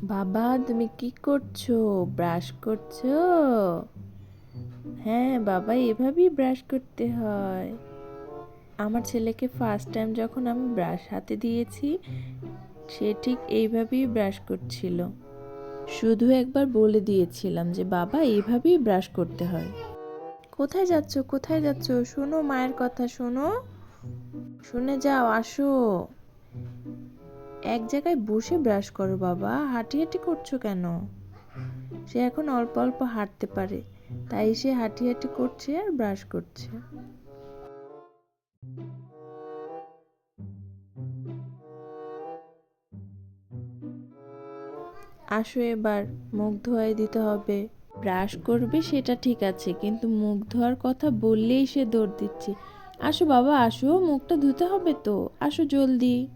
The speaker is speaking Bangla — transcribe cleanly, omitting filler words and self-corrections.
বাবা, তুমি কি করছো? ব্রাশ করছো? হ্যাঁ বাবা, এভাবেই ব্রাশ করতে হয়। আমার ছেলেকে ফার্স্ট টাইম যখন আমি ব্রাশ হাতে দিয়েছি, সে ঠিক এইভাবেই ব্রাশ করছিল। শুধু একবার বলে দিয়েছিলাম যে বাবা, এইভাবেই ব্রাশ করতে হয়। কোথায় যাচ্ছো? কোথায় যাচ্ছো? শোনো, মায়ের কথা শোনো। শুনে যাও, আসো। এক জায়গায় বসে ব্রাশ করো বাবা, হাঁটি হাঁটি করছো কেন? সে এখন অল্প অল্প হাঁটতে পারে, তাই সে হাঁটি হাঁটি করছে আর ব্রাশ করছে। আসো এবার, মুখ ধোয়াই দিতে হবে। ব্রাশ করবে সেটা ঠিক আছে, কিন্তু মুখ ধোয়ার কথা বললেই সে দৌড় দিচ্ছে। আসো বাবা, আসো, মুখটা ধুতে হবে তো, আসো জলদি।